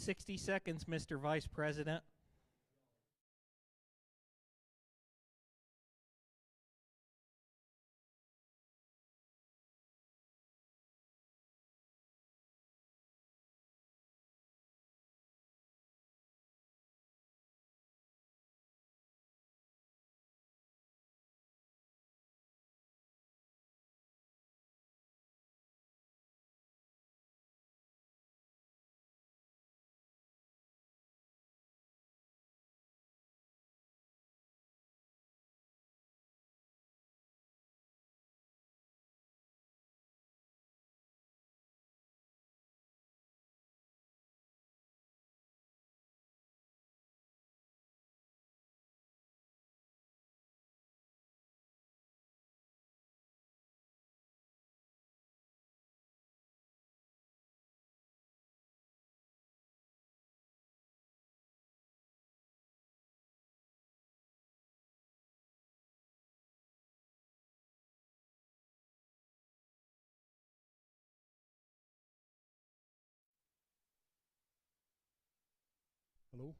60 seconds, Mr. Vice President. Hello?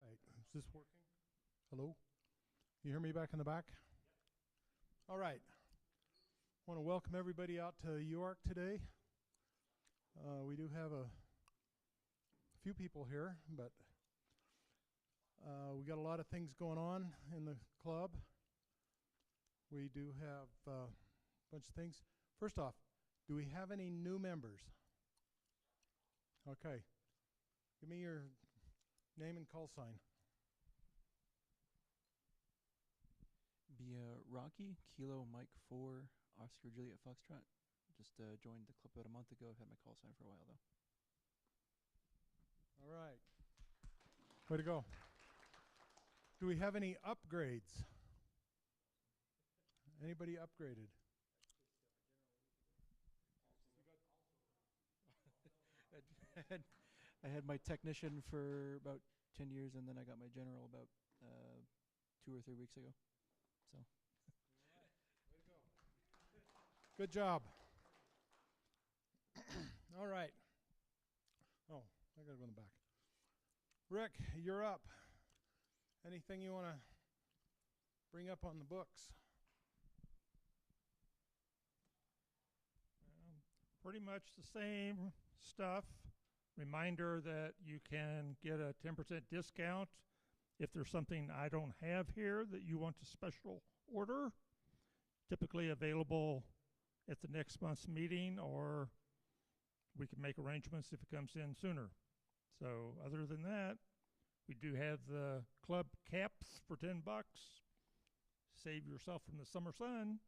Right. Is this working? Hello? You hear me back in the back? Yep. All right. I want to welcome everybody out to UARC today. We do have a few people here, but we got a lot of things going on in the club. We do have a bunch of things. First off, do we have any new members? Okay. Give me your name and call sign. Be Rocky, Kilo, Mike 4, Oscar, Juliet, Foxtrot. Just joined the club about a month ago. Had my call sign for a while, though. All right. Way to go. Do we have any upgrades? Anybody upgraded? I had my technician for about 10 years, and then I got my general about 2 or 3 weeks ago. So. All right. Way to go. Good job. All right. Oh, I gotta go in the back. Rick, you're up. Anything you want to bring up on the books? Pretty much the same stuff. Reminder that you can get a 10% discount if there's something I don't have here that you want to special order. Typically available at the next month's meeting, or we can make arrangements if it comes in sooner. So other than that, we do have the club caps for $10. Save yourself from the summer sun.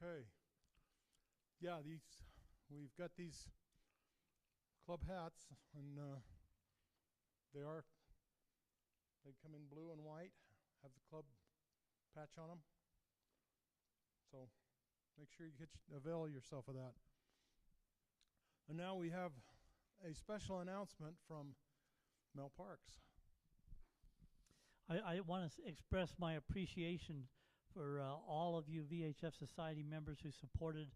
Okay. Yeah, we've got these club hats, and they come in blue and white, have the club patch on them. So make sure you avail yourself of that. And now we have a special announcement from Mel Parks. I want to express my appreciation for all of you VHF Society members who supported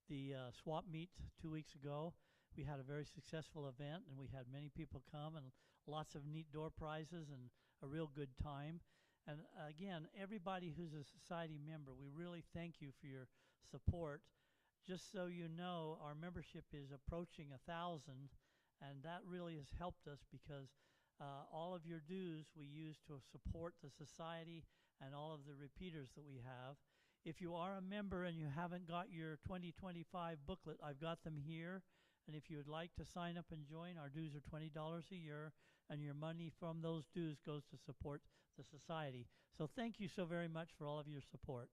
the swap meet 2 weeks ago. We had a very successful event, and we had many people come, and lots of neat door prizes, and a real good time. And again, everybody who's a society member, we really thank you for your support. Just so you know, our membership is approaching 1,000, and that really has helped us because all of your dues we use to support the society and all of the repeaters that we have. If you are a member and you haven't got your 2025 booklet, I've got them here. And if you would like to sign up and join, our dues are $20 a year, and your money from those dues goes to support the society. So thank you so very much for all of your support.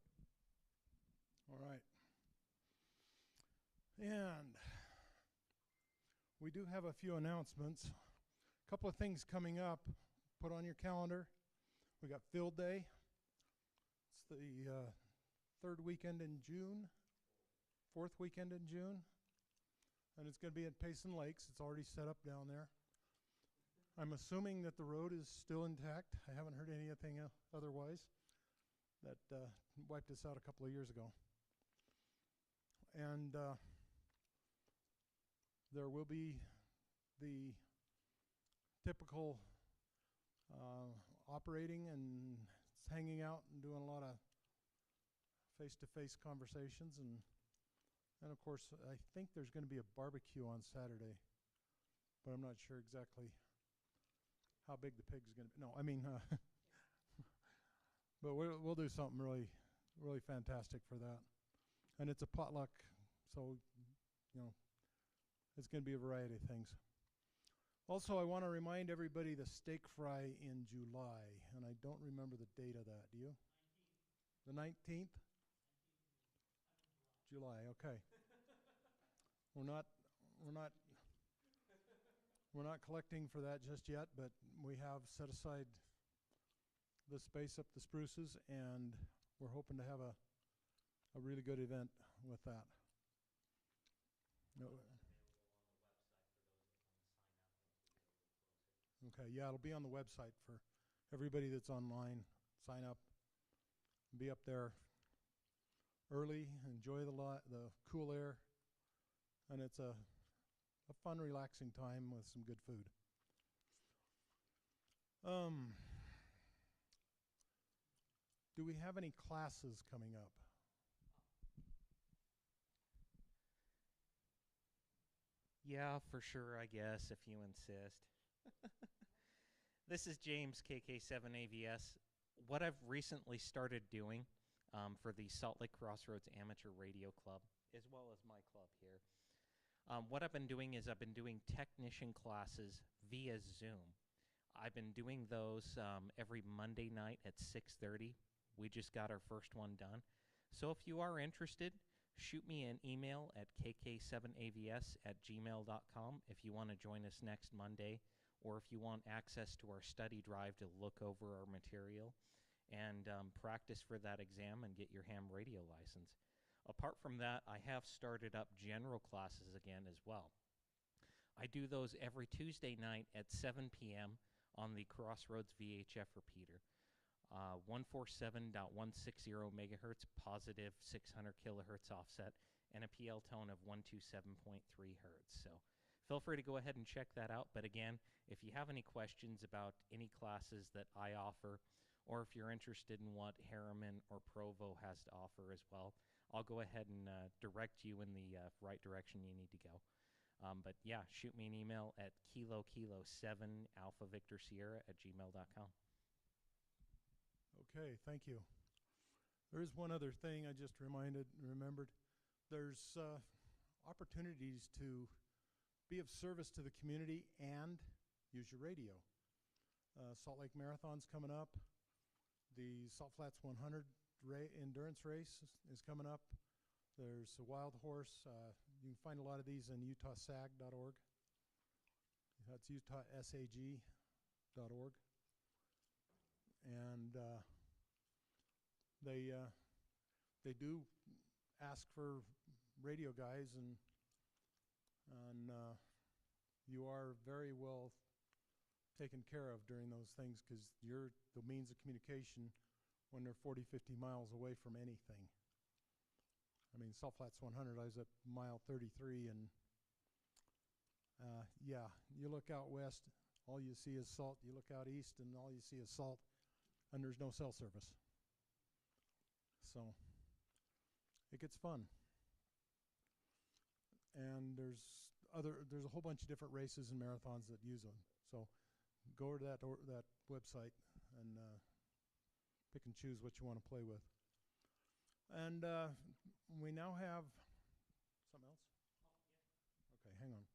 All right. And we do have a few announcements. A couple of things coming up. Put on your calendar. We got Field Day. It's the third weekend in June, fourth weekend in June. And it's going to be at Payson Lakes. It's already set up down there. I'm assuming that the road is still intact. I haven't heard anything otherwise. That wiped us out a couple of years ago. And there will be the typical operating and hanging out and doing a lot of face-to-face conversations, and of course I think there's going to be a barbecue on Saturday, but I'm not sure exactly how big the pig's going to be. No, I mean, but we'll do something really fantastic for that, and it's a potluck, so you know it's going to be a variety of things. Also, I want to remind everybody the steak fry in July, and I don't remember the date of that. Do you? 19th. The 19th? July. Okay. We're not collecting for that just yet, but we have set aside the space up the spruces, and we're hoping to have a really good event with that. No. Okay, yeah, it'll be on the website for everybody that's online. Sign up, be up there early, enjoy the cool air, and it's a fun, relaxing time with some good food. Do we have any classes coming up? Yeah, for sure, I guess, if you insist. This is James, KK7AVS. What I've recently started doing for the Salt Lake Crossroads Amateur Radio Club, as well as my club here, what I've been doing is I've been doing technician classes via Zoom. I've been doing those every Monday night at 6:30. We just got our first one done. So if you are interested, shoot me an email at kk7avs@gmail.com if you want to join us next Monday, or if you want access to our study drive to look over our material and practice for that exam and get your ham radio license. Apart from that, I have started up general classes again as well. I do those every Tuesday night at 7 p.m. on the Crossroads VHF repeater. 147.160 megahertz, positive 600 kilohertz offset, and a PL tone of 127.3 hertz. So feel free to go ahead and check that out. But again, if you have any questions about any classes that I offer, or if you're interested in what Harriman or Provo has to offer as well, I'll go ahead and direct you in the right direction you need to go. But yeah, shoot me an email at kilo7alpha-victor-sierra@gmail.com. Okay, thank you. There is one other thing I just remembered. There's opportunities to be of service to the community and use your radio. Salt Lake Marathon's coming up. The Salt Flats 100 endurance race is coming up. There's a wild horse. You can find a lot of these in utahsag.org. That's utahsag.org. And they do ask for radio guys, and you are very well taken care of during those things, because you're the means of communication when they're 40, 50 miles away from anything. I mean, Salt Flats 100, I was at mile 33, and yeah, you look out west, all you see is salt. You look out east, and all you see is salt, and there's no cell service. So it gets fun. And there's a whole bunch of different races and marathons that use them. So go to that website and pick and choose what you want to play with. And we now have something else? Okay, hang on.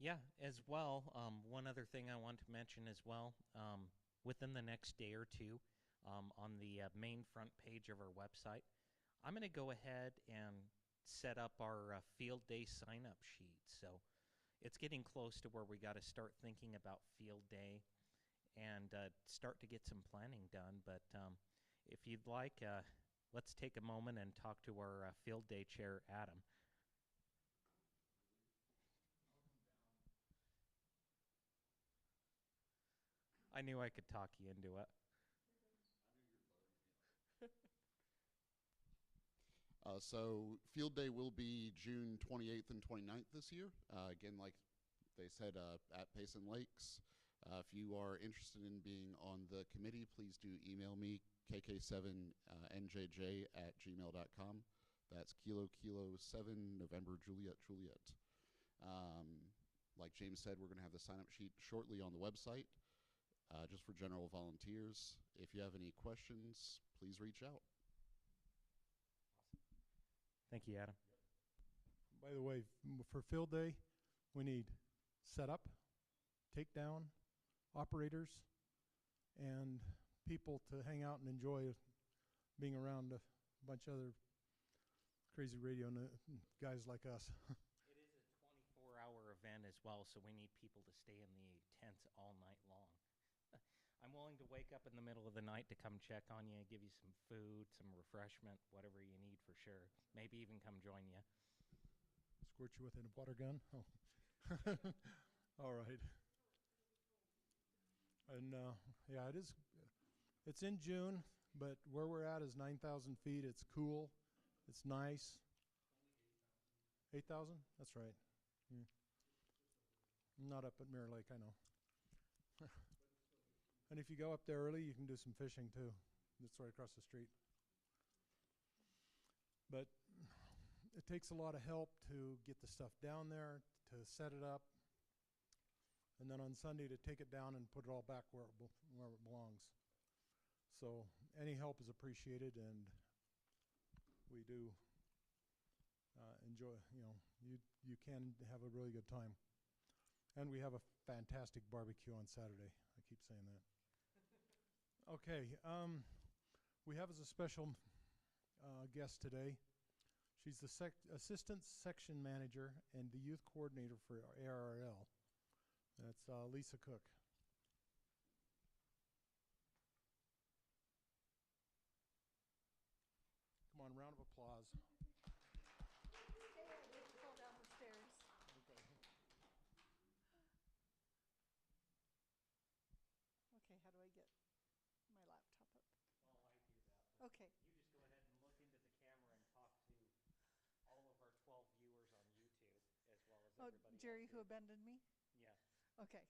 Yeah, as well, one other thing I want to mention as well, within the next day or two, on the main front page of our website, I'm going to go ahead and set up our field day sign-up sheet. So it's getting close to where we got to start thinking about field day and start to get some planning done. But if you'd like, let's take a moment and talk to our field day chair, Adam. I knew I could talk you into it. So field day will be June 28th and 29th this year. Again, like they said, at Payson Lakes. If you are interested in being on the committee, please do email me, kk7njj@gmail.com. That's Kilo 7 November Juliet. Like James said, we're going to have the sign-up sheet shortly on the website, just for general volunteers. If you have any questions, please reach out. Thank you, Adam. By the way, for field day, we need setup, takedown, operators, and people to hang out and enjoy being around a bunch of other crazy radio guys like us. It is a 24-hour event as well, so we need people to stay in the tents all night long. I'm willing to wake up in the middle of the night to come check on you, give you some food, some refreshment, whatever you need for sure. Maybe even come join you. Squirt you with a water gun? Oh. All right. And yeah, it's in June, but where we're at is 9,000 feet. It's cool. It's nice. 8,000? That's right. Yeah. Not up at Mirror Lake, I know. And if you go up there early, you can do some fishing too. It's right across the street. But it takes a lot of help to get the stuff down there, to set it up, and then on Sunday to take it down and put it all back where it belongs. So any help is appreciated, and we do enjoy, you can have a really good time. And we have a fantastic barbecue on Saturday. I keep saying that. Okay, we have as a special guest today. She's the assistant section manager and the youth coordinator for ARRL. That's Lisa Cook. Come on, round of applause. Hey, I didn't fall down the stairs. Okay. Okay, how do I get my laptop up? Well, I do that. Okay. You just go ahead and look into the camera and talk to all of our 12 viewers on YouTube, as well as everybody Jerry, else who here. abandoned me? Yes. Okay.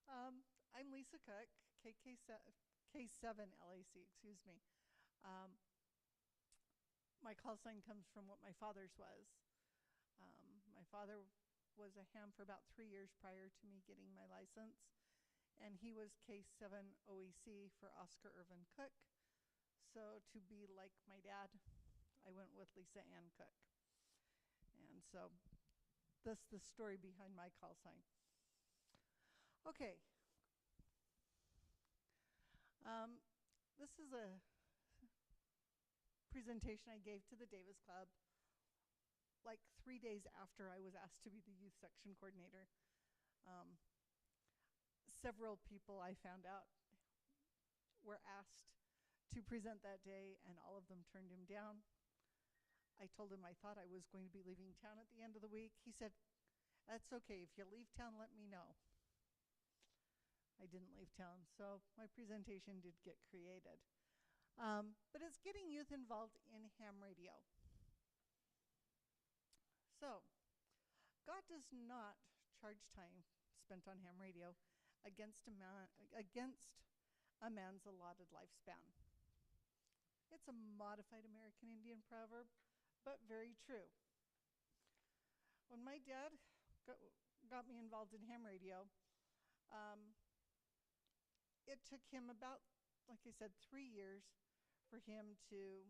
I'm Lisa Cook, K7 LAC, excuse me. My call sign comes from what my father's was. My father was a ham for about 3 years prior to me getting my license, and he was K7 OEC for Oscar Irvin Cook. So to be like my dad, I went with Lisa Ann Cook. And so that's the story behind my call sign. Okay. This is a presentation I gave to the Davis Club like 3 days after I was asked to be the youth section coordinator. Several people I found out were asked to present that day, and all of them turned him down. I told him I thought I was going to be leaving town at the end of the week. He said, "That's okay. If you leave town, let me know." I didn't leave town, so my presentation did get created. But it's getting youth involved in ham radio. So, God does not charge time spent on ham radio against a man's allotted lifespan. It's a modified American Indian proverb, but very true. When my dad got me involved in ham radio, it took him about, like I said, 3 years for him to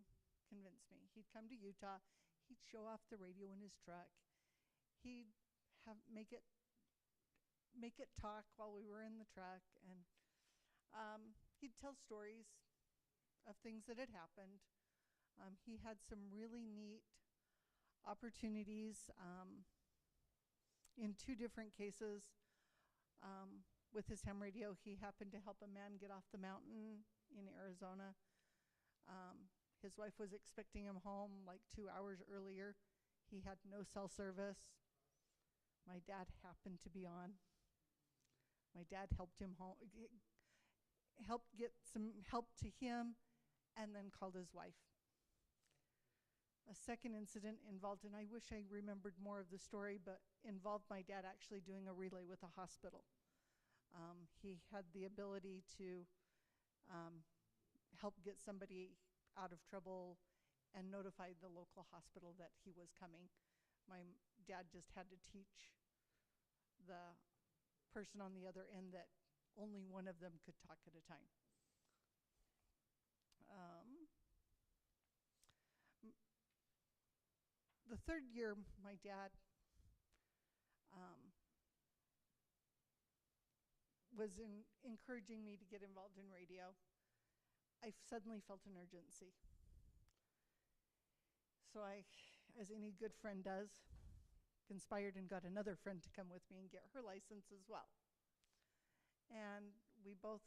convince me. He'd come to Utah. He'd show off the radio in his truck. He'd make it talk while we were in the truck, and he'd tell stories of things that had happened. He had some really neat opportunities in 2 different cases. With his ham radio, he happened to help a man get off the mountain in Arizona. His wife was expecting him home like 2 hours earlier. He had no cell service. My dad happened to be on. My dad helped him home, helped get some help to him, and then called his wife. A second incident involved, and I wish I remembered more of the story, but involved my dad actually doing a relay with a hospital. He had the ability to help get somebody out of trouble and notify the local hospital that he was coming. My dad just had to teach the person on the other end that only one of them could talk at a time. The 3rd year, my dad was encouraging me to get involved in radio. I suddenly felt an urgency. So I, as any good friend does, conspired and got another friend to come with me and get her license as well. And we both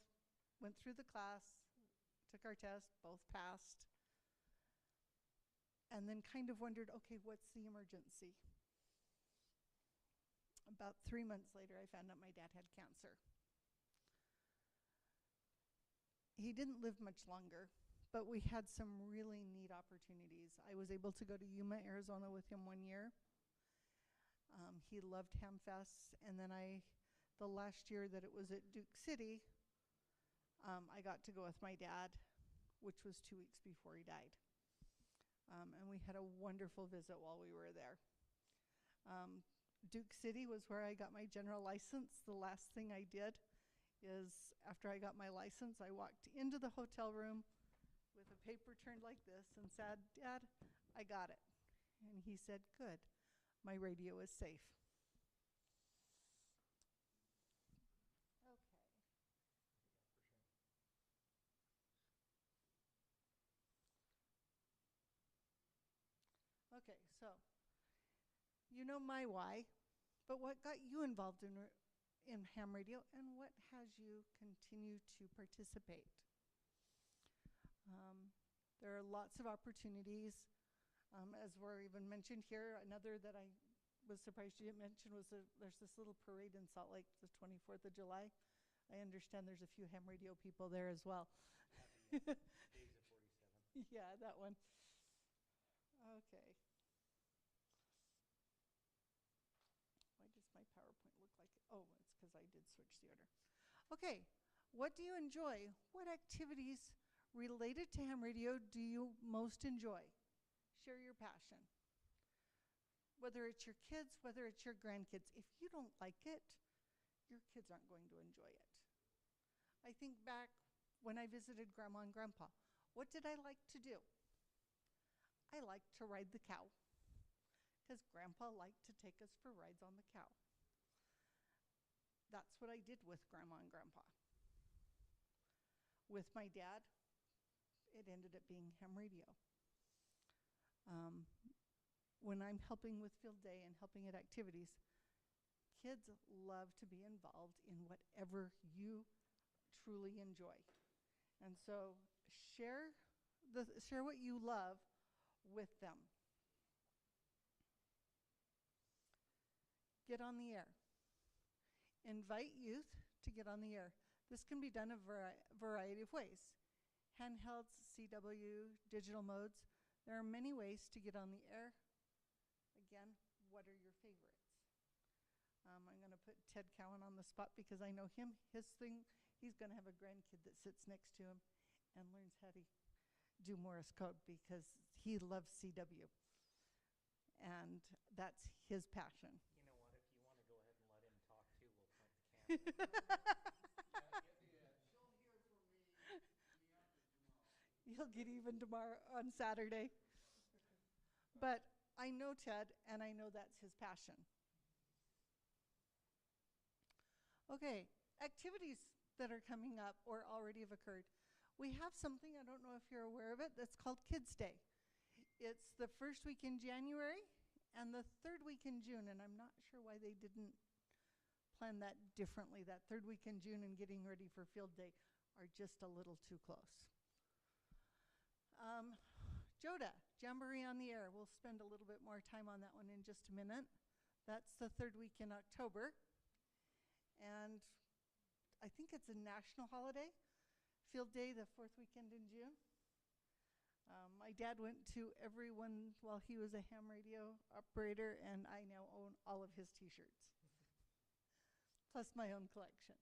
went through the class, took our test, both passed, and then kind of wondered, okay, what's the emergency? About 3 months later, I found out my dad had cancer. He didn't live much longer, but we had some really neat opportunities. I was able to go to Yuma, Arizona with him 1 year. He loved Hamfest, and then the last year that it was at Duke City, I got to go with my dad, which was 2 weeks before he died. And we had a wonderful visit while we were there. Duke City was where I got my general license. The last thing I did is, after I got my license, I walked into the hotel room with a paper turned like this and said, "Dad, I got it." And he said, "Good, my radio is safe." Okay, so you know my why, but what got you involved in ham radio, and what has you continue to participate? There are lots of opportunities, as were even mentioned here. Another that I was surprised you didn't mention was there's this little parade in Salt Lake, the 24th of July. I understand there's a few ham radio people there as well. Days of 47. Yeah, that one. Okay. Why does my PowerPoint look like it? Oh, it's because I did switch the order. Okay, what do you enjoy? What activities related to ham radio do you most enjoy? Share your passion. Whether it's your kids, whether it's your grandkids. If you don't like it, your kids aren't going to enjoy it. I think back when I visited Grandma and Grandpa. What did I like to do? I liked to ride the cow, because Grandpa liked to take us for rides on the cow. That's what I did with Grandma and Grandpa. With my dad, it ended up being ham radio. When I'm helping with field day and helping at activities, kids love to be involved in whatever you truly enjoy. And so share what you love with them. Get on the air. Invite youth to get on the air. This can be done a variety of ways. Handhelds, CW, digital modes. There are many ways to get on the air. Again, what are your favorites? I'm going to put Ted Cowan on the spot because I know him. His thing, he's going to have a grandkid that sits next to him and learns how to do Morse code because he loves CW. And that's his passion. You know what? If you want to go ahead and let him talk too, we'll point the camera. He'll get even tomorrow on Saturday. But I know Ted, and I know that's his passion. Okay, activities that are coming up or already have occurred. We have something, I don't know if you're aware of it, that's called Kids Day. It's the first week in January and the third week in June, and I'm not sure why they didn't plan that differently. That third week in June and getting ready for Field Day are just a little too close. JODA, Jamboree on the Air. We'll spend a little bit more time on that one in just a minute. That's the third week in October. And I think it's a national holiday. Field Day, the fourth weekend in June. My dad went to every one while he was a ham radio operator, and I now own all of his t-shirts, plus my own collection.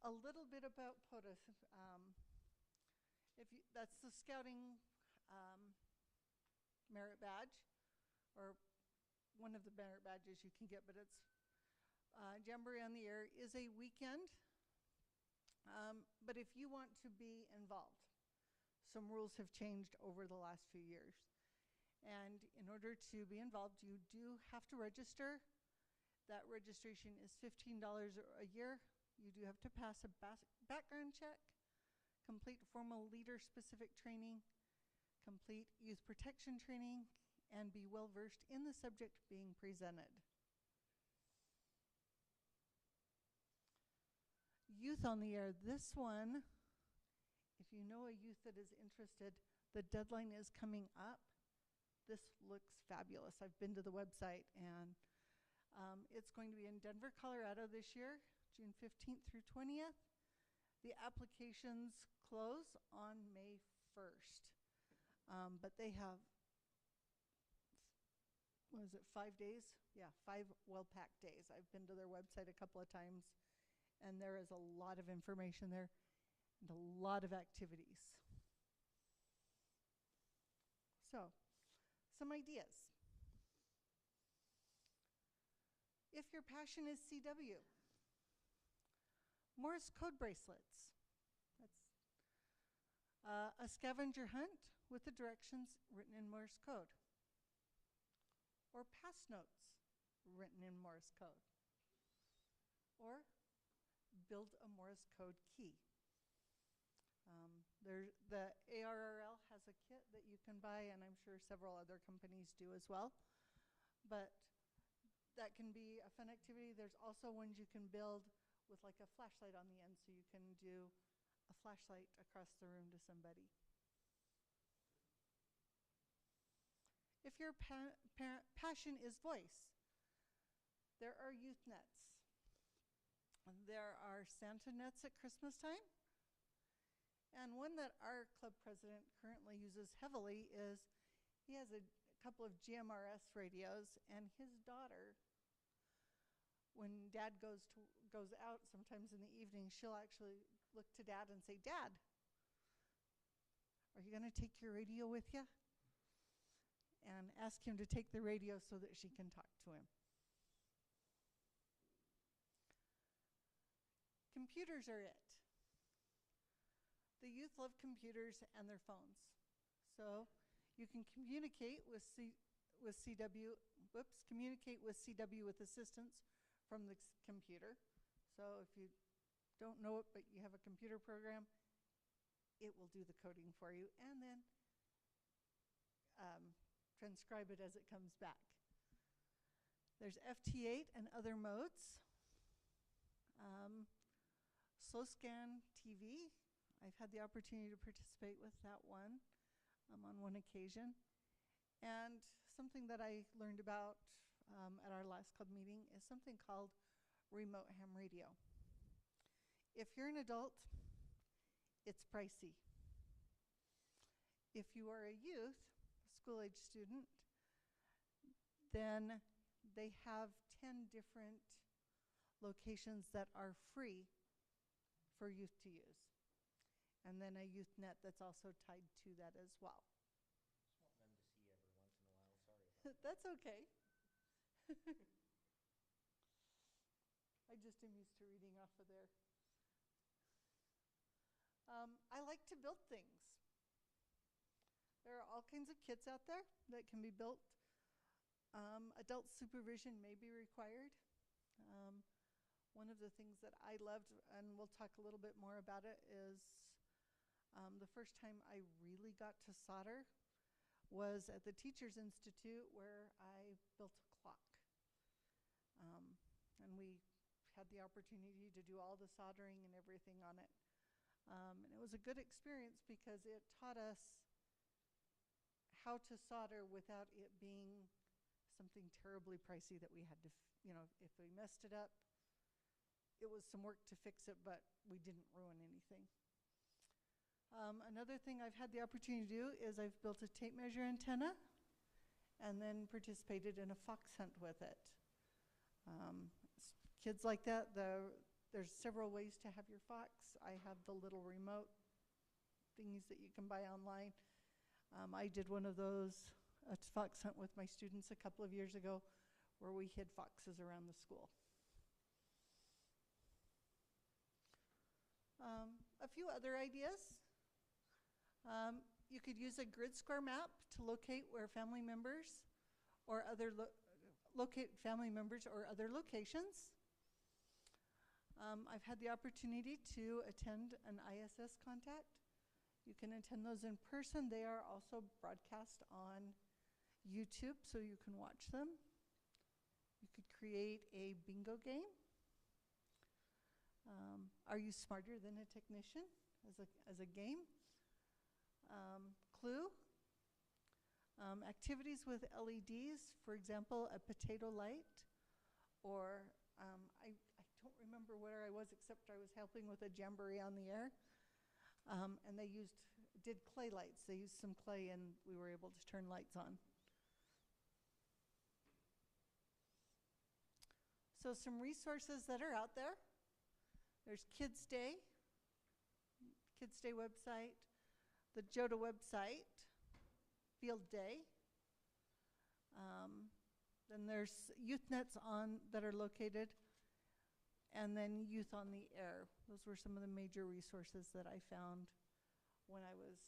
A little bit about POTUS. That's the Scouting merit badge, or one of the merit badges you can get, but it's Jamboree on the Air is a weekend, but if you want to be involved, some rules have changed over the last few years. And in order to be involved, you do have to register. That registration is $15 a year. You do have to pass a background check, complete formal leader-specific training, complete youth protection training, and be well-versed in the subject being presented. Youth on the Air. This one, if you know a youth that is interested, the deadline is coming up. This looks fabulous. I've been to the website, and it's going to be in Denver, Colorado this year, June 15th through 20th. The applications close on May 1st, but they have, what is it, 5 days? Yeah, 5 well-packed days. I've been to their website a couple of times, and there is a lot of information there and a lot of activities. So, some ideas. If your passion is CW, Morse code bracelets. That's a scavenger hunt with the directions written in Morse code. Or pass notes written in Morse code. Or build a Morse code key. The ARRL has a kit that you can buy, and I'm sure several other companies do as well. But that can be a fun activity. There's also ones you can build with like a flashlight on the end, so you can do a flashlight across the room to somebody. If your passion is voice, there are youth nets. There are Santa nets at Christmas time. And one that our club president currently uses heavily is, he has a couple of GMRS radios, and his daughter, when dad goes out sometimes in the evening, she'll actually look to dad and say, "Dad, are you going to take your radio with you?" And ask him to take the radio so that she can talk to him. Computers are it. The youth love computers and their phones. So you can communicate with CW with assistance from the computer. So if you don't know it, but you have a computer program, it will do the coding for you, and then transcribe it as it comes back. There's FT8 and other modes. Slow scan TV. I've had the opportunity to participate with that one on one occasion. And something that I learned about at our last club meeting is something called remote ham radio. If you're an adult, it's pricey. If you are a youth, school-age student, then they have 10 different locations that are free for youth to use. And then a youth net that's also tied to that as well. Just want them to see every once in a while. Sorry about that. That's okay. I just am used to reading off of there. I like to build things. There are all kinds of kits out there that can be built. Adult supervision may be required. One of the things that I loved, and we'll talk a little bit more about it, is the first time I really got to solder was at the Teachers Institute, where I built a clock. And we had the opportunity to do all the soldering and everything on it. And it was a good experience because it taught us how to solder without it being something terribly pricey that we had to, if we messed it up, it was some work to fix it, but we didn't ruin anything. Another thing I've had the opportunity to do is I've built a tape measure antenna and then participated in a fox hunt with it. Kids like that, there's several ways to have your fox. I have the little remote thingies that you can buy online. I did one of those, a fox hunt with my students a couple of years ago where we hid foxes around the school. A few other ideas. You could use a grid square map to locate where family members or other locate family members or other locations. I've had the opportunity to attend an ISS contact. You can attend those in person. They are also broadcast on YouTube, so you can watch them. You could create a bingo game. Are you smarter than a technician as a game? Clue. Activities with LEDs, for example, a potato light, or I don't remember where I was except I was helping with a jamboree on the air, and they did clay lights. They used some clay and we were able to turn lights on. So some resources that are out there. There's Kids Day website, the JOTA website, Field Day. Then there's youth nets that are located, and then Youth on the Air. Those were some of the major resources that I found when I was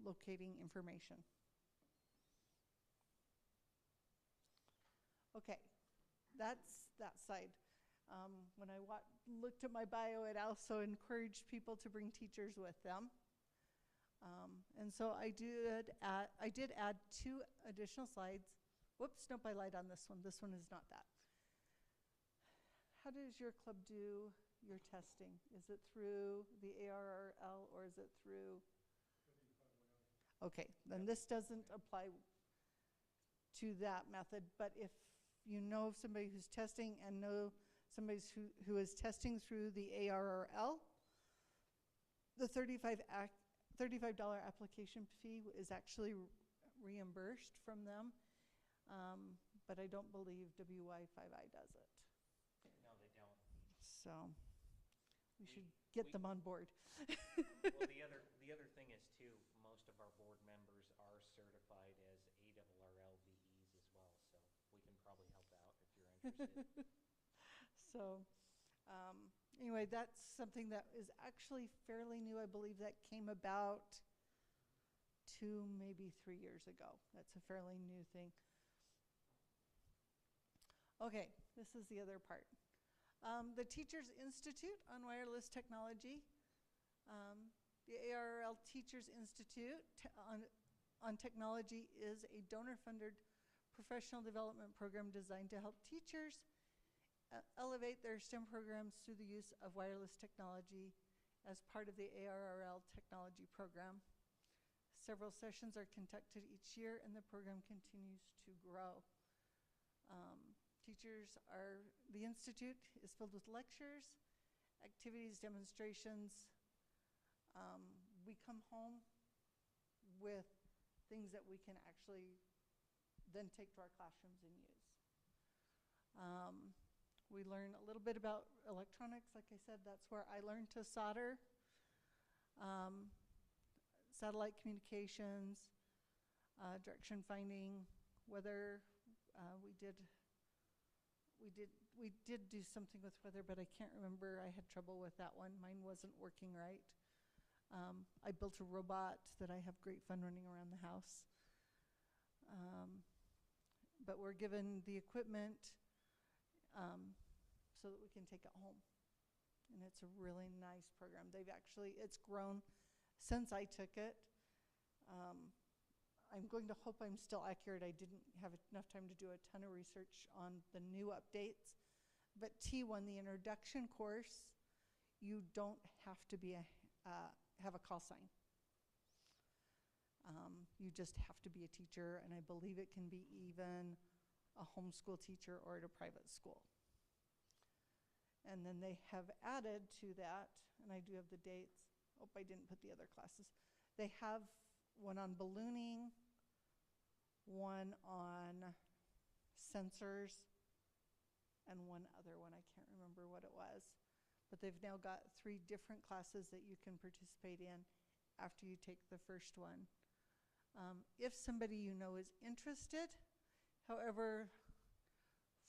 locating information. Okay, that's that side. When I looked at my bio, it also encouraged people to bring teachers with them. And so I did add 2 additional slides. Whoops, nope, I lied on this one. This one is not that. How does your club do your testing? Is it through the ARRL or is it through? Okay, then this doesn't apply to that method, but if you know somebody who's testing and know somebody who is testing through the ARRL, the $35 application fee is actually reimbursed from them, but I don't believe WY5I does it. No, they don't. So we should get them on board. Well, the other thing is too, most of our board members are certified as ARRL VEs as well, so we can probably help out if you're interested. So anyway, that's something that is actually fairly new. I believe that came about 2, maybe 3 years ago. That's a fairly new thing. Okay, this is the other part. The Teachers Institute on Wireless Technology. The ARRL Teachers Institute on Technology is a donor-funded professional development program designed to help teachers elevate their STEM programs through the use of wireless technology as part of the ARRL technology program. Several sessions are conducted each year and the program continues to grow. The Institute is filled with lectures, activities, demonstrations. We come home with things that we can actually then take to our classrooms and use. We learn a little bit about electronics. Like I said, that's where I learned to solder. Satellite communications, direction finding, weather. We did do something with weather, but I can't remember. I had trouble with that one. Mine wasn't working right. I built a robot that I have great fun running around the house. But we're given the equipment so that we can take it home. And it's a really nice program. It's grown since I took it. I'm going to hope I'm still accurate. I didn't have enough time to do a ton of research on the new updates. But T1, the introduction course, you don't have to have a call sign. You just have to be a teacher, and I believe it can be even a homeschool teacher or at a private school. And then they have added to that, and I do have the dates. Oh, I didn't put the other classes. They have one on ballooning, one on sensors, and one other one. I can't remember what it was. But they've now got 3 different classes that you can participate in after you take the first one. If somebody you know is interested, however,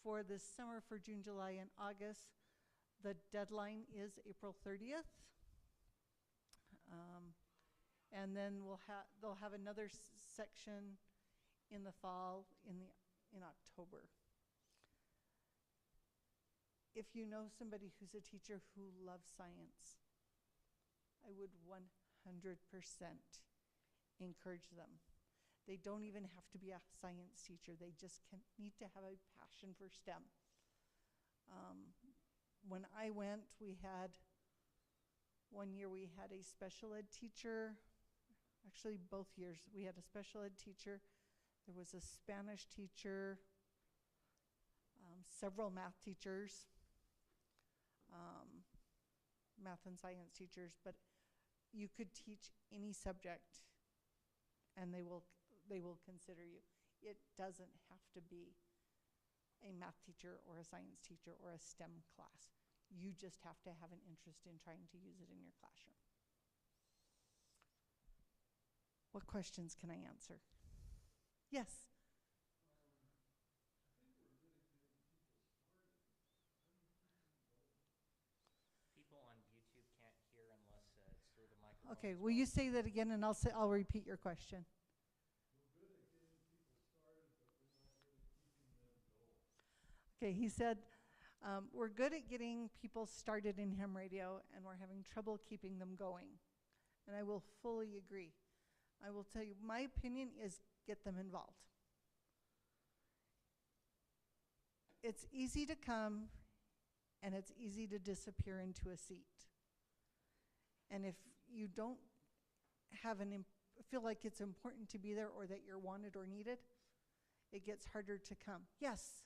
for this summer, for June, July, and August, the deadline is April 30th. And then they'll have another section in the fall in October. If you know somebody who's a teacher who loves science, I would 100% encourage them. They don't even have to be a science teacher. They just need to have a passion for STEM. When I went, one year we had a special ed teacher. Actually, both years we had a special ed teacher. There was a Spanish teacher, several math teachers, math and science teachers, but you could teach any subject and they will consider you. It doesn't have to be a math teacher or a science teacher or a STEM class. You just have to have an interest in trying to use it in your classroom. What questions can I answer? Yes? People on YouTube can't hear unless it's through the microphone. Okay, will you say that again and I'll repeat your question. Okay, he said, we're good at getting people started in ham radio and we're having trouble keeping them going. And I will fully agree. I will tell you, my opinion is get them involved. It's easy to come and it's easy to disappear into a seat. And if you don't feel like it's important to be there or that you're wanted or needed, it gets harder to come. Yes?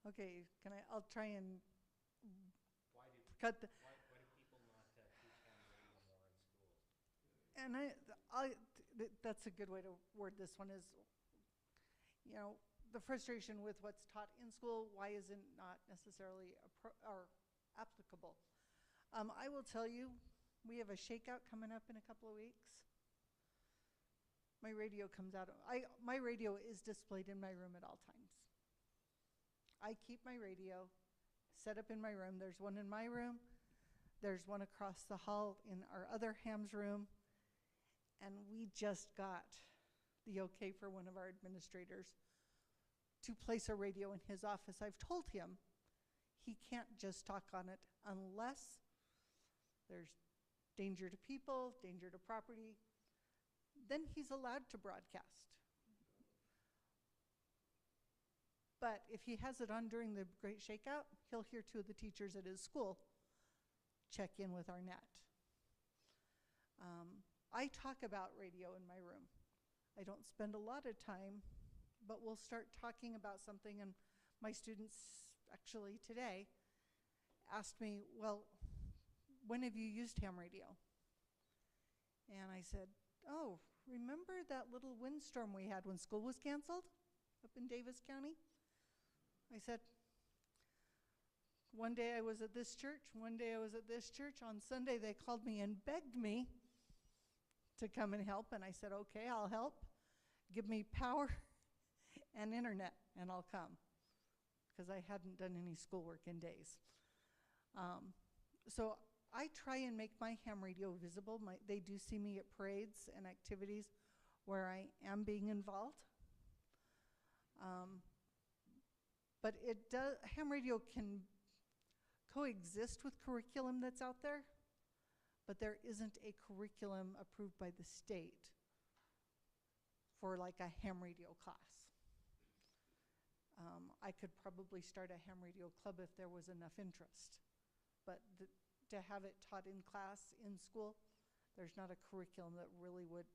Okay, I'll try and Why do cut people not teach ham radio more in schools? and that's a good way to word this one is, the frustration with what's taught in school, why isn't not necessarily applicable? I will tell you, we have a shakeout coming up in a couple of weeks. My radio comes out. My radio is displayed in my room at all times. I keep my radio set up in my room. There's one in my room. There's one across the hall in our other hams room. And we just got the okay for one of our administrators to place a radio in his office. I've told him he can't just talk on it unless there's danger to people, danger to property. Then he's allowed to broadcast. But if he has it on during the Great Shakeout, he'll hear two of the teachers at his school check in with our net. I talk about radio in my room. I don't spend a lot of time, but we'll start talking about something, and my students actually today asked me, well, when have you used ham radio? And I said, oh, remember that little windstorm we had when school was canceled up in Davis County? I said, one day I was at this church, one day I was at this church. On Sunday they called me and begged me to come and help, and I said, okay, I'll help. Give me power and internet, and I'll come, because I hadn't done any schoolwork in days. So I try and make my ham radio visible. They do see me at parades and activities where I am being involved. But ham radio can coexist with curriculum that's out there, but there isn't a curriculum approved by the state for like a ham radio class. I could probably start a ham radio club if there was enough interest, but to have it taught in class, in school, there's not a curriculum that really would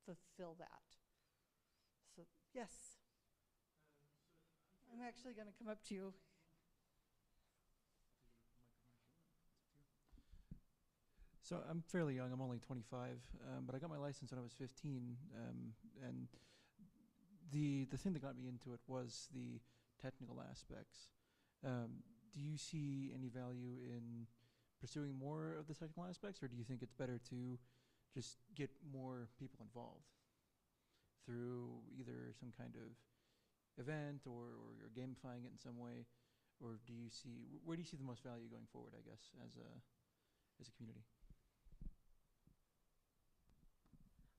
fulfill that. So, yes. I'm actually going to come up to you. So I'm fairly young. I'm only 25, but I got my license when I was 15, and the thing that got me into it was the technical aspects. Do you see any value in pursuing more of the technical aspects, or do you think it's better to just get more people involved through either some kind of event or gamifying it in some way, or where do you see the most value going forward, I guess, as a community?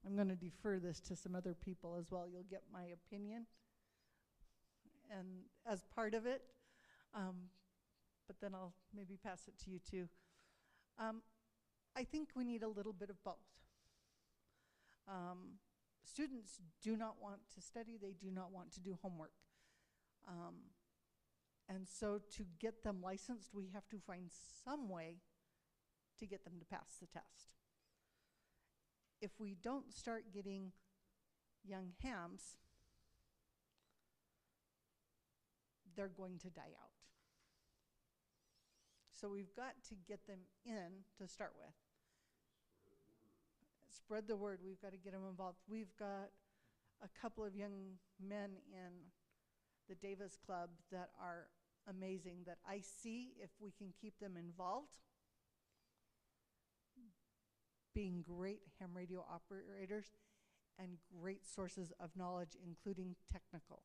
I'm going to defer this to some other people as well. You'll get my opinion and as part of it, but then I'll maybe pass it to you too. I think we need a little bit of both. Students do not want to study, they do not want to do homework. And so to get them licensed, we have to find some way to get them to pass the test. If we don't start getting young hams, they're going to die out. So we've got to get them in to start with. Spread the word. We've got to get them involved. We've got a couple of young men in the Davis Club that are amazing, that I see, if we can keep them involved, being great ham radio operators and great sources of knowledge, including technical.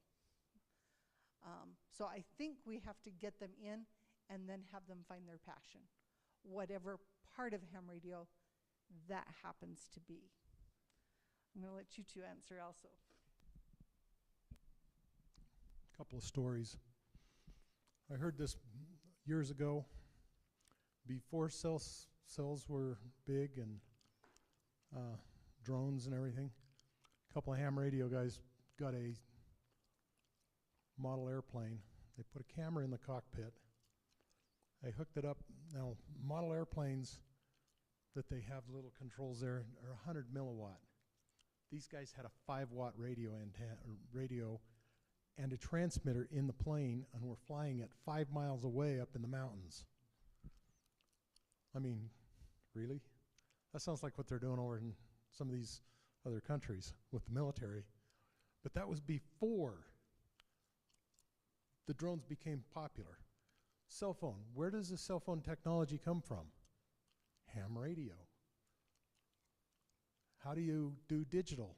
So I think we have to get them in and then have them find their passion, whatever part of ham radio that happens to be. I'm going to let you two answer also. A couple of stories. I heard this years ago, before cells were big and drones and everything. A couple of ham radio guys got a model airplane. They put a camera in the cockpit. They hooked it up. Now, model airplanes that they have little controls there are 100 milliwatt. These guys had a 5-watt radio and a transmitter in the plane, and were flying it 5 miles away up in the mountains. I mean, really? That sounds like what they're doing over in some of these other countries with the military. But that was before the drones became popular. Cell phone. Where does the cell phone technology come from? Ham radio. How do you do digital?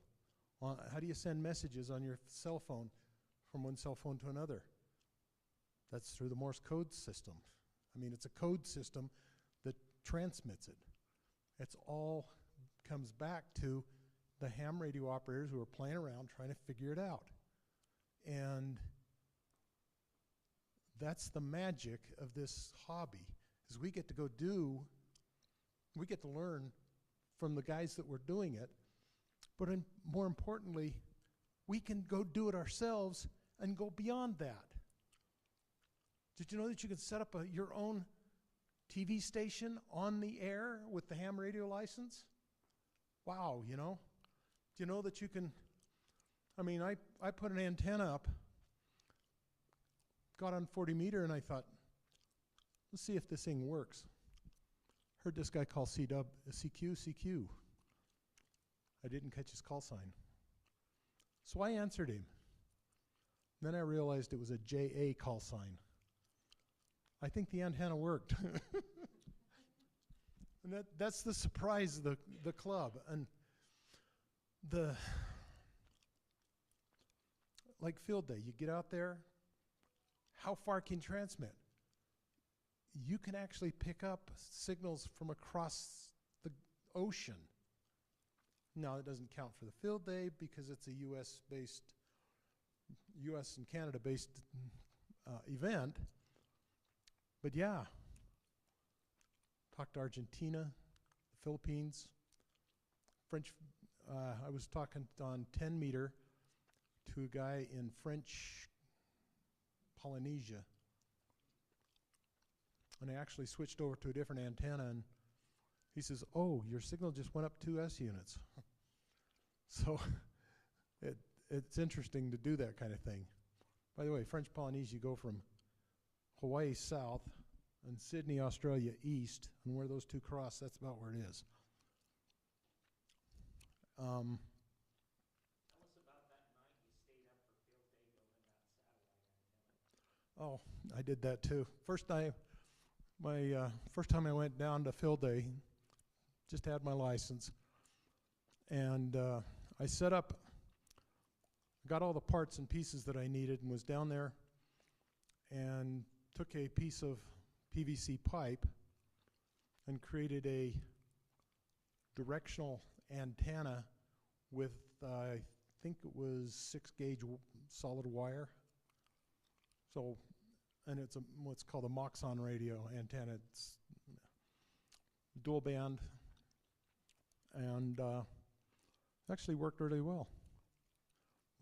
How do you send messages on your cell phone from one cell phone to another? That's through the Morse code system. I mean, it's a code system that transmits it. It's all comes back to the ham radio operators who are playing around trying to figure it out. And that's the magic of this hobby, is we get to learn from the guys that were doing it, but more importantly, we can go do it ourselves and go beyond that. Did you know that you can set up your own TV station on the air with the ham radio license? Wow, you know. Do you know that you can, I mean, I put an antenna up, got on 40 meter, and I thought, let's see if this thing works. Heard this guy call CQ. I didn't catch his call sign. So I answered him. Then I realized it was a JA call sign. I think the antenna worked. And that's the surprise of the club. And like field day, you get out there, how far can you transmit? You can actually pick up signals from across the ocean. Now, it doesn't count for the field day because it's a US and Canada-based event. But yeah, talked to Argentina, the Philippines, French. I was talking on 10 meter to a guy in French Polynesia. And I actually switched over to a different antenna, and he says, oh, your signal just went up 2 S units. So it's interesting to do that kind of thing. By the way, French Polynesia, you go from Hawaii south and Sydney, Australia east, and where those two cross, that's about where it is. Tell us about that night you stayed up for field day building that satellite antenna. Oh, I did that too. First time I went down to field day, just had my license, and I set up, got all the parts and pieces that I needed, and was down there and took a piece of PVC pipe and created a directional antenna with, I think it was 6-gauge solid wire. So, and it's what's called a Moxon radio antenna. It's dual band, and actually worked really well.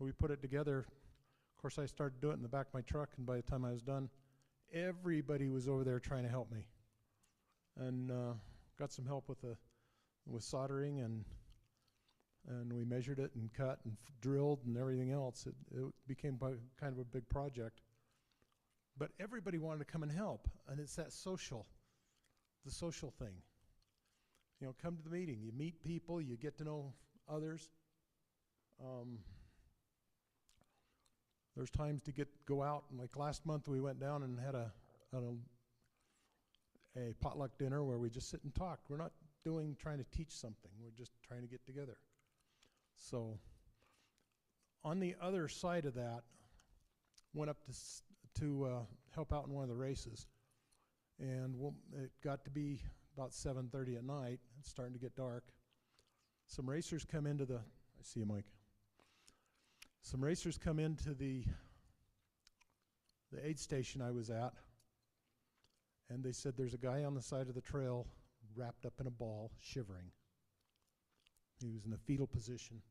We put it together. Of course, I started doing it in the back of my truck, and by the time I was done, everybody was over there trying to help me, and got some help with soldering, and we measured it and cut and drilled and everything else. It became kind of a big project. But everybody wanted to come and help, and it's that the social thing. You know, come to the meeting, you meet people, you get to know others. There's times to go out, and like last month we went down and had a potluck dinner where we just sit and talk. We're not trying to teach something, we're just trying to get together. So on the other side of that, went up to help out in one of the races, and it got to be about 7:30 at night. It's starting to get dark. Some racers come into I see you, Mike. Some racers come into the aid station I was at, and they said there's a guy on the side of the trail wrapped up in a ball, shivering. He was in a fetal position.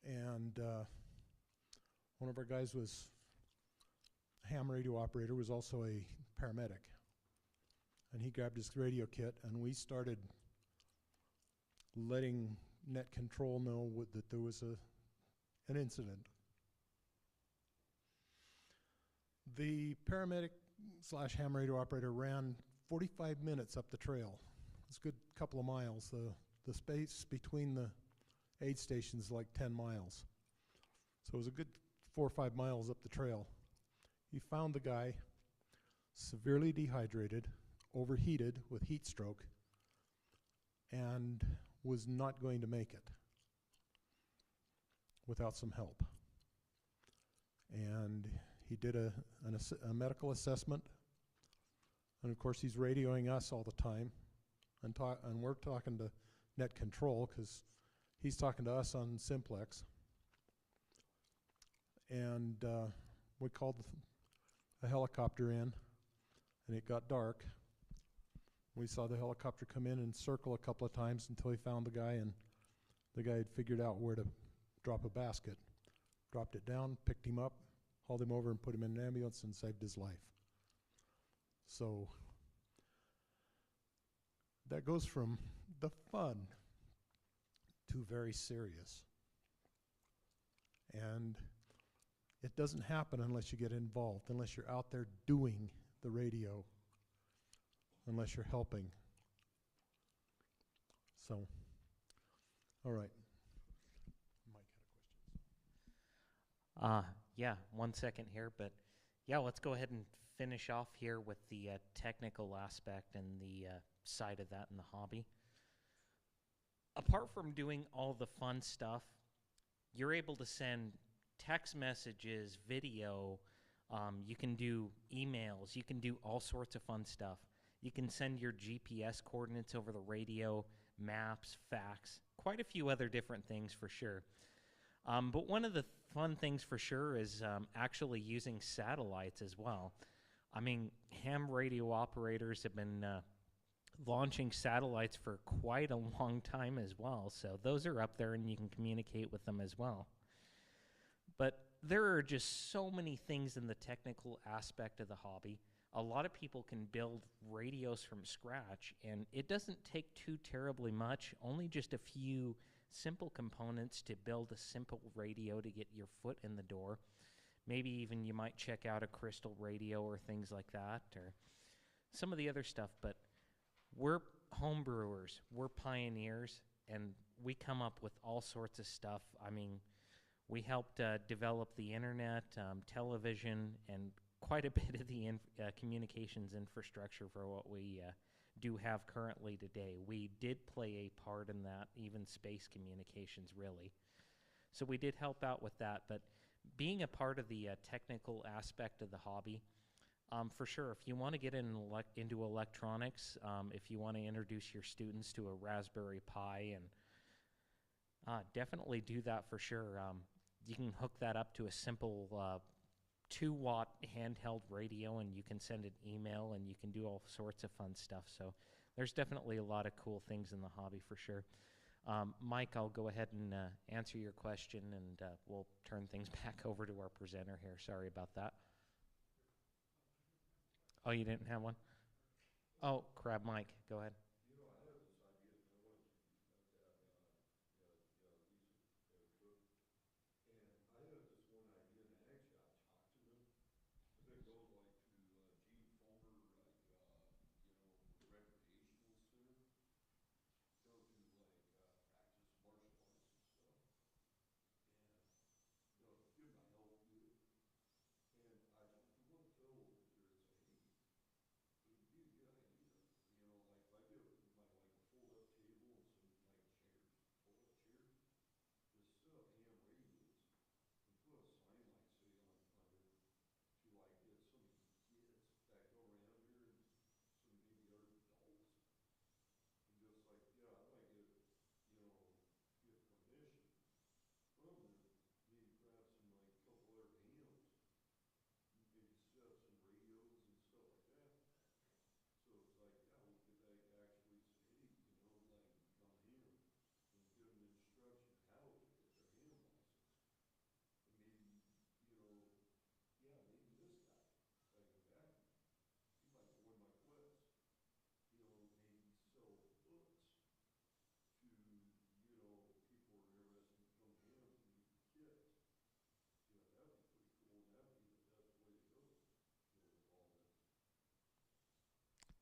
And one of our guys was a ham radio operator, was also a paramedic. And he grabbed his radio kit, and we started letting net control know that there was an incident. The paramedic / ham radio operator ran 45 minutes up the trail. It's a good couple of miles. The space between the aid stations is like 10 miles. So it was a good 4 or 5 miles up the trail. He found the guy severely dehydrated, overheated with heat stroke, and was not going to make it without some help. And he did a medical assessment, and of course he's radioing us all the time, and we're talking to net control, because he's talking to us on simplex. And we called a helicopter in, and it got dark. We saw the helicopter come in and circle a couple of times until he found the guy, and the guy had figured out where to drop a basket. Dropped it down, picked him up, hauled him over and put him in an ambulance and saved his life. So that goes from the fun to very serious. And it doesn't happen unless you get involved, unless you're out there doing the radio, unless you're helping. So, all right. Mike had a question. Yeah, 1 second here, but yeah, let's go ahead and finish off here with the technical aspect and the side of that in the hobby. Apart from doing all the fun stuff, you're able to send text messages, video, you can do emails, you can do all sorts of fun stuff. You can send your GPS coordinates over the radio, maps, fax, quite a few other different things for sure. But one of the fun things for sure is actually using satellites as well. I mean, ham radio operators have been launching satellites for quite a long time as well, so those are up there and you can communicate with them as well. But there are just so many things in the technical aspect of the hobby. A lot of people can build radios from scratch, and it doesn't take too terribly much, only just a few simple components to build a simple radio to get your foot in the door. Maybe even you might check out a crystal radio or things like that, or some of the other stuff, but we're home brewers, we're pioneers, and we come up with all sorts of stuff. I mean, we helped develop the internet, television, and quite a bit of the communications infrastructure for what we do have currently today. We did play a part in that, even space communications, really. So we did help out with that, but being a part of the technical aspect of the hobby, for sure, if you want to get into electronics, if you want to introduce your students to a Raspberry Pi, and definitely do that for sure. You can hook that up to a simple 2-watt handheld radio, and you can send an email, and you can do all sorts of fun stuff. So there's definitely a lot of cool things in the hobby for sure. Mike, I'll go ahead and answer your question, and we'll turn things back over to our presenter here. Sorry about that. Oh, you didn't have one? Oh, crap, Mike, go ahead.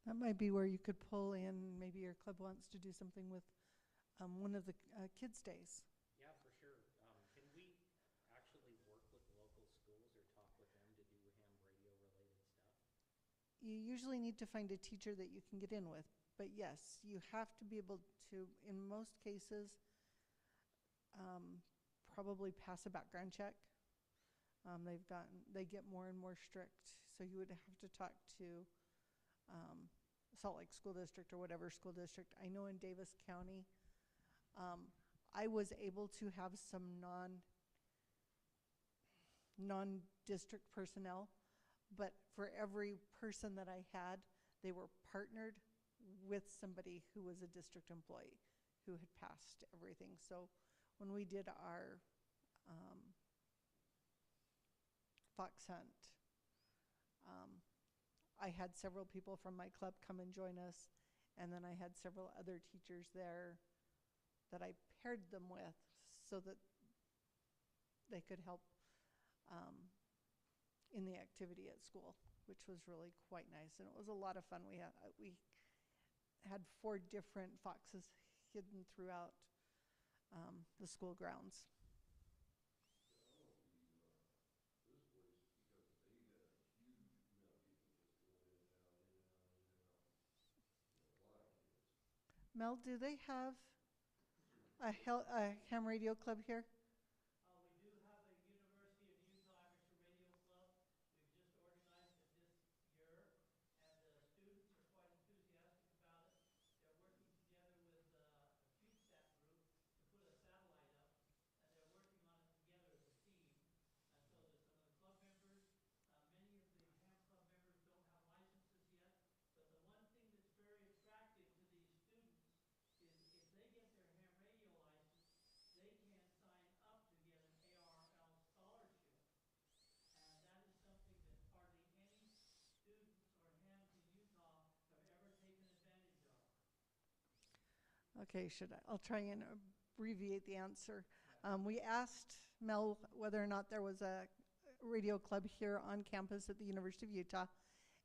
That might be where you could pull in, maybe your club wants to do something with one of the kids' days. Yeah, for sure. Can we actually work with local schools or talk with them to do ham radio related stuff? You usually need to find a teacher that you can get in with. But yes, you have to be able to, in most cases, probably pass a background check. They get more and more strict. So you would have to talk to Salt Lake School District or whatever school district. I know in Davis County, I was able to have some non-district personnel, but for every person that I had, they were partnered with somebody who was a district employee who had passed everything. So when we did our fox hunt, I had several people from my club come and join us, and then I had several other teachers there that I paired them with so that they could help in the activity at school, which was really quite nice, and it was a lot of fun. We had 4 different foxes hidden throughout the school grounds. Mel, do they have a ham radio club here? We do have a University of Utah Amateur Radio Club. We've just organized it this year, and the students are quite enthusiastic about it. They're working together with a CubeSat group to put a satellite up, and they're working on it together as a team. And so there's some of the club members, many of the ham club members don't have licenses yet, but the one thing that's very attractive to these students is if they get their ham radio license, they can sign up to get an ARRL scholarship. And that is something that hardly any students or hams in Utah have ever taken advantage of. Okay, I'll try and abbreviate the answer. We asked Mel whether or not there was a radio club here on campus at the University of Utah,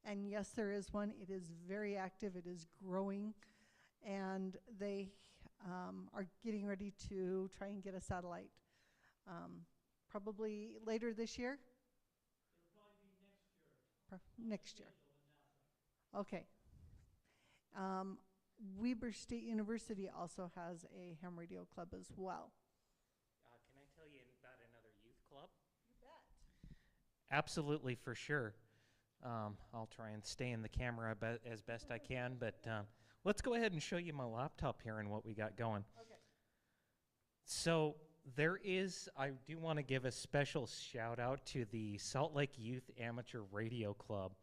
and yes, there is one. It is very active. It is growing, and they are getting ready to try and get a satellite. Probably later this year? It'll probably be next year. Next year. With NASA. Okay. Weber State University also has a ham radio club as well. Can I tell you about another youth club? You bet. Absolutely, for sure. I'll try and stay in the camera as best I can, but let's go ahead and show you my laptop here and what we got going. Okay. So I do want to give a special shout out to the Salt Lake Youth Amateur Radio Club.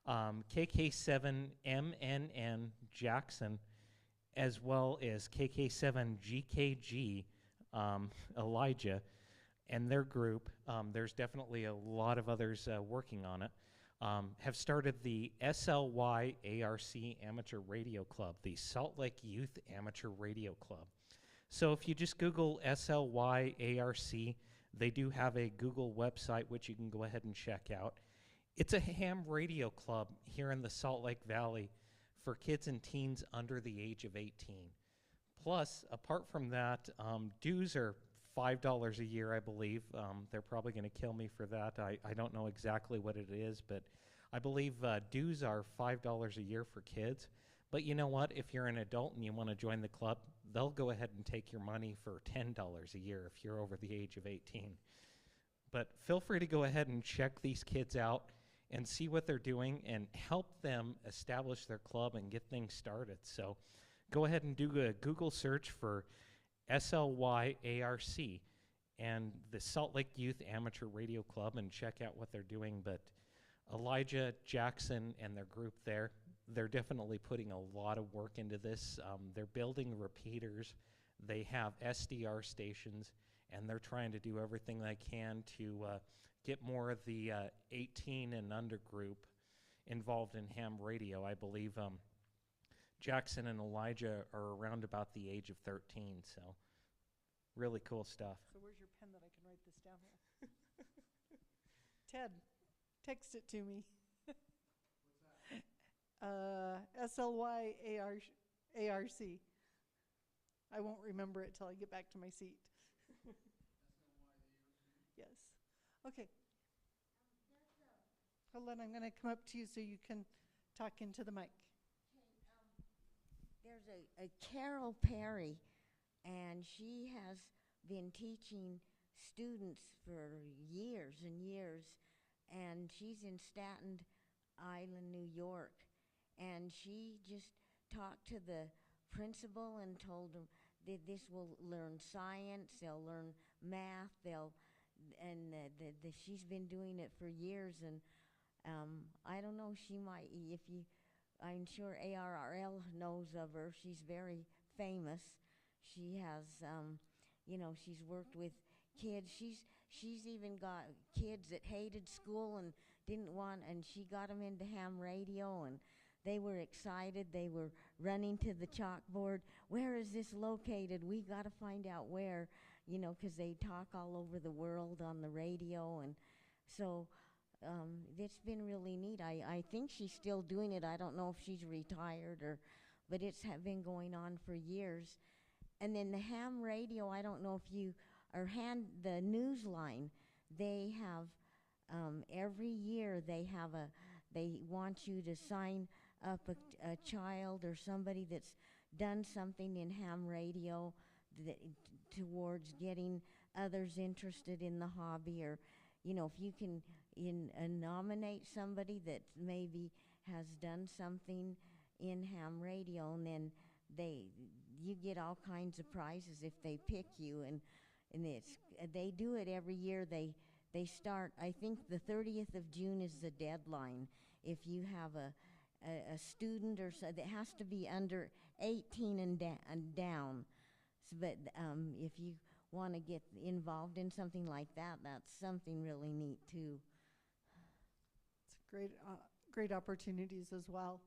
KK7MNN Jackson, as well as KK7GKG Elijah, and their group, there's definitely a lot of others working on it, have started the SLY ARC Amateur Radio Club, the Salt Lake Youth Amateur Radio Club. So if you just Google SLY ARC, they do have a Google website which you can go ahead and check out. It's a ham radio club here in the Salt Lake Valley for kids and teens under the age of 18. Plus, apart from that, dues are $5 a year, I believe. They're probably going to kill me for that. I don't know exactly what it is, but I believe dues are $5 a year for kids. But you know what? If you're an adult and you want to join the club, they'll go ahead and take your money for $10 a year if you're over the age of 18. But feel free to go ahead and check these kids out and see what they're doing and help them establish their club and get things started. So go ahead and do a Google search for SLYARC and the Salt Lake Youth Amateur Radio Club and check out what they're doing. But Elijah Jackson and their group there, they're definitely putting a lot of work into this. They're building repeaters. They have SDR stations, and they're trying to do everything they can to get more of the 18 and under group involved in ham radio. I believe Jackson and Elijah are around about the age of 13, so really cool stuff. So where's your pen that I can write this down here? Ted, text it to me. SLYARC. I won't remember it till I get back to my seat. Yes. Okay. Hold on, I'm going to come up to you so you can talk into the mic. There's a Carol Perry, and she has been teaching students for years and years, and she's in Staten Island, New York, and she just talked to the principal and told him this will learn science, they'll learn math, she's been doing it for years, and I don't know, she might, I'm sure ARRL knows of her. She's very famous. She has, she's worked with kids. She's even got kids that hated school and didn't want, and she got them into ham radio, and they were excited. They were running to the chalkboard. Where is this located? We got to find out where, because they talk all over the world on the radio, and so it's been really neat. I think she's still doing it. I don't know if she's retired but it's been going on for years. And then the ham radio, I don't know if you, the news line, they have, every year they want you to sign up a child or somebody that's done something in ham radio towards getting others interested in the hobby, or if you can nominate somebody that maybe has done something in ham radio, and then you get all kinds of prizes if they pick you, and they do it every year. They start, I think the 30th of June is the deadline. If you have a student or so that has to be under 18 and down, but if you want to get involved in something like that, that's something really neat too. It's great opportunities as well.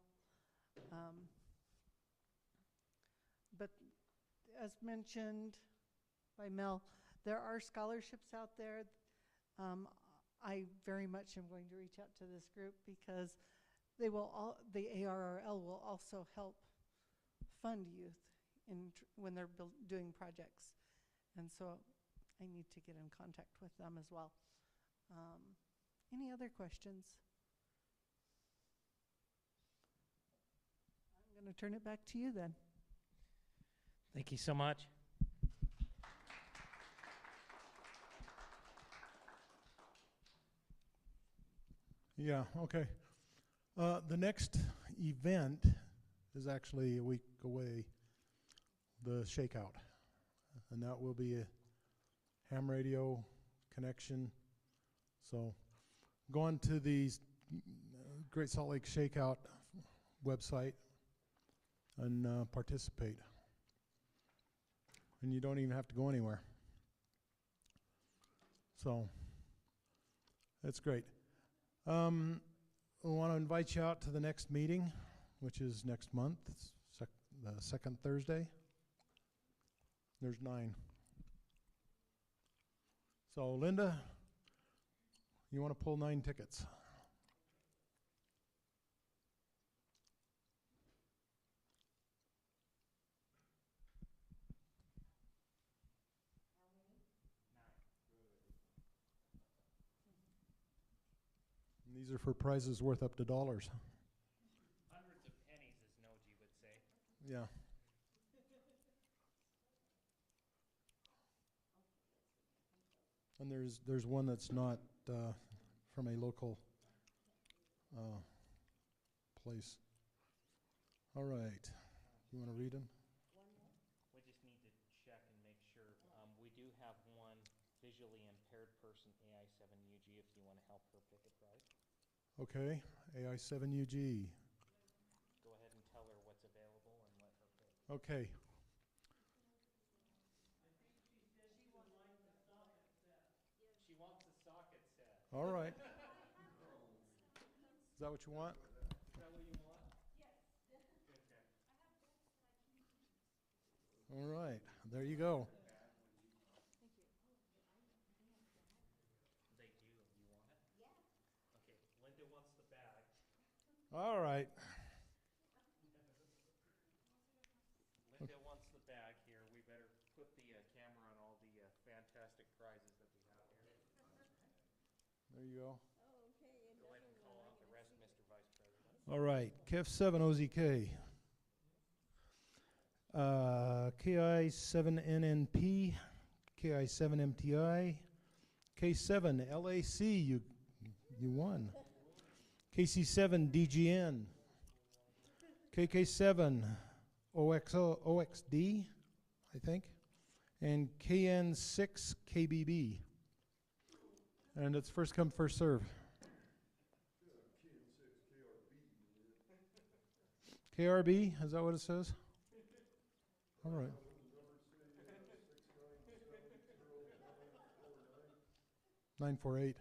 But as mentioned by Mel, there are scholarships out there. I very much am going to reach out to this group because the ARRL will also help fund youth when they're doing projects. And so I need to get in contact with them as well. Any other questions? I'm going to turn it back to you then. Thank you so much. Yeah, okay. The next event is actually a week away, the Shakeout. And that will be a ham radio connection. So go on to the Great Salt Lake Shakeout website and participate. And you don't even have to go anywhere. So that's great. We want to invite you out to the next meeting, which is next month. It's the second Thursday. There's 9. So Linda, you want to pull 9 tickets? And these are for prizes worth up to dollars. Hundreds of pennies, as Noji would say. Yeah. And there's one that's not from a local place. All right. You want to read them? We just need to check and make sure. We do have one visually impaired person, AI7UG, if you want to help her pick a prize. Okay. AI7UG. Go ahead and tell her what's available and let her pick. Okay. She wants a socket set. All right. Is that what you want? Is that what you want? Yes. Okay. All right. There you go. They do. You want it? Yeah. Okay. Linda wants the bag. All right. Linda wants the bag here. We better put the camera on all the fantastic prizes that we have here. There you go. Go ahead and call out the rest, Mr. Vice President. All right. KF7 OZK. KI7NNP. KI7MTI. K7 LAC. You won. KC7 DGN. KK7 OXD. I I think, and KN6 KBB. And it's first come, first serve. KRB, is that what it says? All right. 948.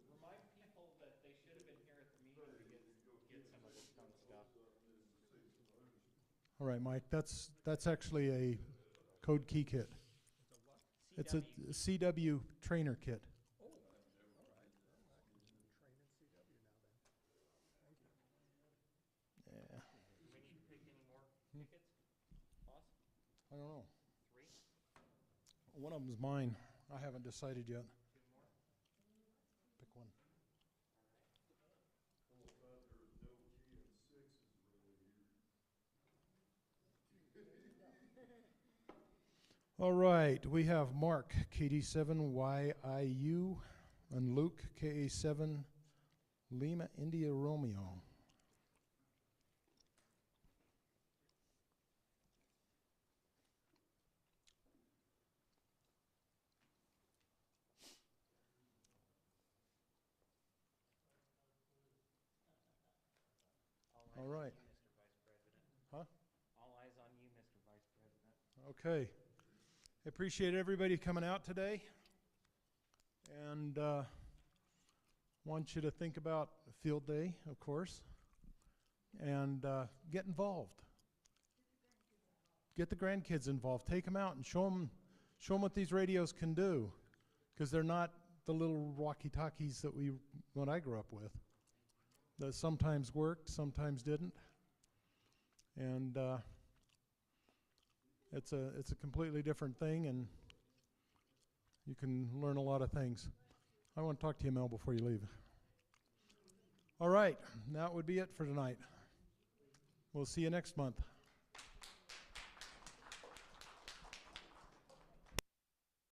Remind people that they should have been here at the meeting to get some of this fun stuff. All right, Mike, that's actually a code key kit. It's a CW trainer kit. Yeah. Do we need to pick any more tickets? Boss? I don't know. 3? One of them's mine. I haven't decided yet. 2 more? Pick one. All right, we have Mark, KD7YIU, and Luke, KA7 Lima India Romeo. All right. You, Mr. Vice President. Huh? All eyes on you, Mr. Vice President. Okay. I appreciate everybody coming out today. And want you to think about field day, of course, and get involved. Get the grandkids involved. Take them out and show them what these radios can do, because they're not the little walkie-talkies that what I grew up with. That sometimes worked, sometimes didn't, and it's a completely different thing, and you can learn a lot of things. I want to talk to you, Mel, before you leave. All right, that would be it for tonight. We'll see you next month.